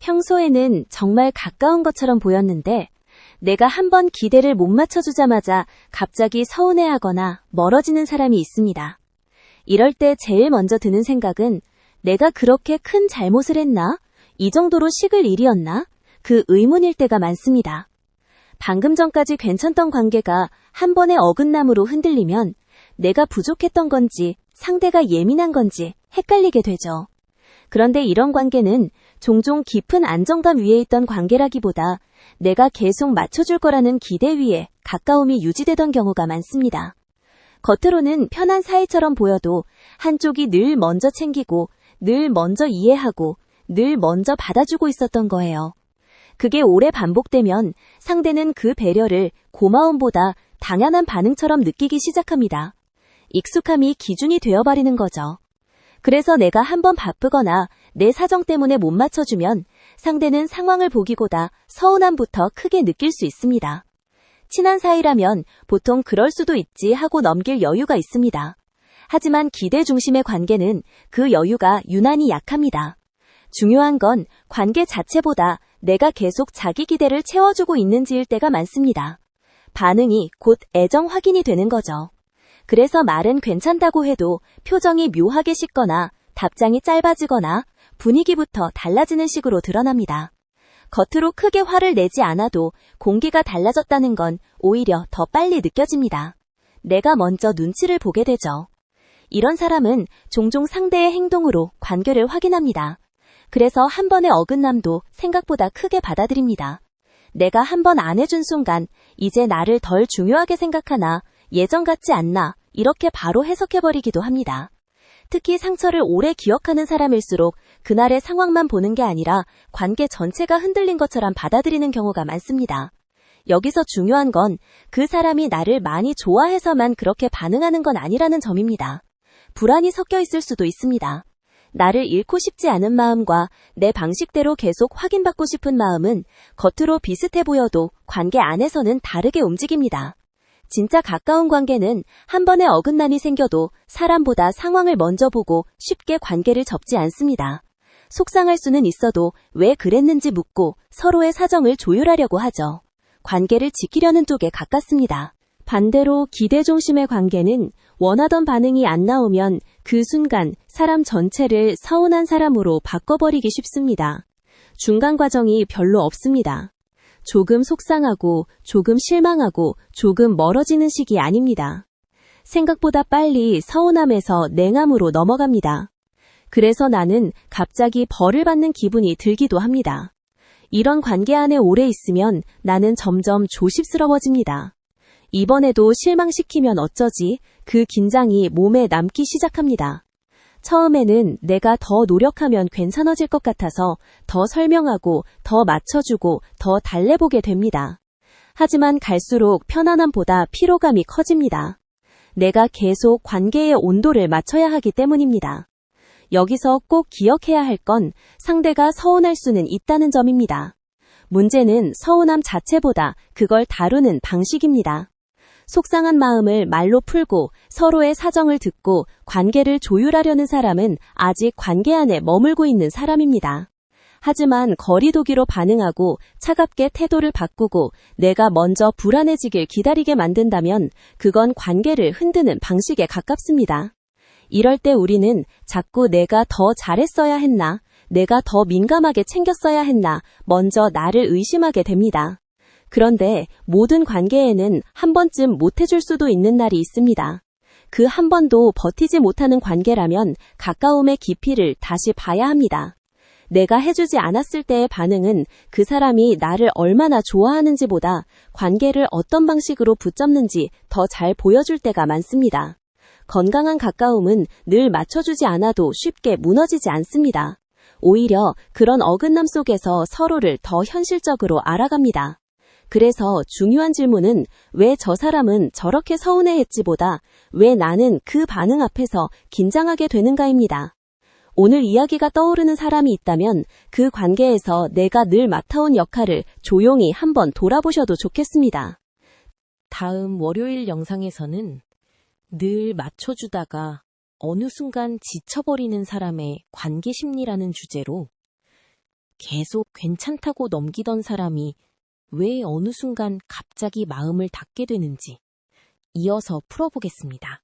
평소에는 정말 가까운 것처럼 보였는데 내가 한번 기대를 못 맞춰주자마자 갑자기 서운해하거나 멀어지는 사람이 있습니다. 이럴 때 제일 먼저 드는 생각은 내가 그렇게 큰 잘못을 했나? 이 정도로 식을 일이었나? 그 의문일 때가 많습니다. 방금 전까지 괜찮던 관계가 한 번의 어긋남으로 흔들리면 내가 부족했던 건지 상대가 예민한 건지 헷갈리게 되죠. 그런데 이런 관계는 종종 깊은 안정감 위에 있던 관계라기보다 내가 계속 맞춰줄 거라는 기대 위에 가까움이 유지되던 경우가 많습니다. 겉으로는 편한 사이처럼 보여도 한쪽이 늘 먼저 챙기고 늘 먼저 이해하고 늘 먼저 받아주고 있었던 거예요. 그게 오래 반복되면 상대는 그 배려를 고마움보다 당연한 반응처럼 느끼기 시작합니다. 익숙함이 기준이 되어버리는 거죠. 그래서 내가 한번 바쁘거나 내 사정 때문에 못 맞춰주면 상대는 상황을 보기보다 서운함부터 크게 느낄 수 있습니다. 친한 사이라면 보통 그럴 수도 있지 하고 넘길 여유가 있습니다. 하지만 기대 중심의 관계는 그 여유가 유난히 약합니다. 중요한 건 관계 자체보다 내가 계속 자기 기대를 채워주고 있는지일 때가 많습니다. 반응이 곧 애정 확인이 되는 거죠. 그래서 말은 괜찮다고 해도 표정이 묘하게 식거나 답장이 짧아지거나 분위기부터 달라지는 식으로 드러납니다. 겉으로 크게 화를 내지 않아도 공기가 달라졌다는 건 오히려 더 빨리 느껴집니다. 내가 먼저 눈치를 보게 되죠. 이런 사람은 종종 상대의 행동으로 관계를 확인합니다. 그래서 한 번의 어긋남도 생각보다 크게 받아들입니다. 내가 한 번 안 해준 순간 이제 나를 덜 중요하게 생각하나 예전 같지 않나 이렇게 바로 해석해버리기도 합니다. 특히 상처를 오래 기억하는 사람일수록 그날의 상황만 보는 게 아니라 관계 전체가 흔들린 것처럼 받아들이는 경우가 많습니다. 여기서 중요한 건 그 사람이 나를 많이 좋아해서만 그렇게 반응하는 건 아니라는 점입니다. 불안이 섞여 있을 수도 있습니다. 나를 잃고 싶지 않은 마음과 내 방식대로 계속 확인받고 싶은 마음은 겉으로 비슷해 보여도 관계 안에서는 다르게 움직입니다. 진짜 가까운 관계는 한 번의 어긋남이 생겨도 사람보다 상황을 먼저 보고 쉽게 관계를 접지 않습니다. 속상할 수는 있어도 왜 그랬는지 묻고 서로의 사정을 조율하려고 하죠. 관계를 지키려는 쪽에 가깝습니다. 반대로 기대 중심의 관계는 원하던 반응이 안 나오면 그 순간 사람 전체를 서운한 사람으로 바꿔버리기 쉽습니다. 중간 과정이 별로 없습니다. 조금 속상하고 조금 실망하고 조금 멀어지는 식이 아닙니다. 생각보다 빨리 서운함에서 냉함으로 넘어갑니다. 그래서 나는 갑자기 벌을 받는 기분이 들기도 합니다. 이런 관계 안에 오래 있으면 나는 점점 조심스러워집니다. 이번에도 실망시키면 어쩌지? 그 긴장이 몸에 남기 시작합니다. 처음에는 내가 더 노력하면 괜찮아질 것 같아서 더 설명하고 더 맞춰주고 더 달래보게 됩니다. 하지만 갈수록 편안함보다 피로감이 커집니다. 내가 계속 관계의 온도를 맞춰야 하기 때문입니다. 여기서 꼭 기억해야 할 건 상대가 서운할 수는 있다는 점입니다. 문제는 서운함 자체보다 그걸 다루는 방식입니다. 속상한 마음을 말로 풀고 서로의 사정을 듣고 관계를 조율하려는 사람은 아직 관계 안에 머물고 있는 사람입니다. 하지만 거리두기로 반응하고 차갑게 태도를 바꾸고 내가 먼저 불안해지길 기다리게 만든다면 그건 관계를 흔드는 방식에 가깝습니다. 이럴 때 우리는 자꾸 내가 더 잘했어야 했나, 내가 더 민감하게 챙겼어야 했나, 먼저 나를 의심하게 됩니다. 그런데 모든 관계에는 한 번쯤 못해줄 수도 있는 날이 있습니다. 그 한 번도 버티지 못하는 관계라면 가까움의 깊이를 다시 봐야 합니다. 내가 해주지 않았을 때의 반응은 그 사람이 나를 얼마나 좋아하는지보다 관계를 어떤 방식으로 붙잡는지 더 잘 보여줄 때가 많습니다. 건강한 가까움은 늘 맞춰주지 않아도 쉽게 무너지지 않습니다. 오히려 그런 어긋남 속에서 서로를 더 현실적으로 알아갑니다. 그래서 중요한 질문은 왜 저 사람은 저렇게 서운해했지보다 왜 나는 그 반응 앞에서 긴장하게 되는가입니다. 오늘 이야기가 떠오르는 사람이 있다면 그 관계에서 내가 늘 맡아온 역할을 조용히 한번 돌아보셔도 좋겠습니다. 다음 월요일 영상에서는 늘 맞춰주다가 어느 순간 지쳐버리는 사람의 관계 심리라는 주제로 계속 괜찮다고 넘기던 사람이 왜 어느 순간 갑자기 마음을 닫게 되는지 이어서 풀어보겠습니다.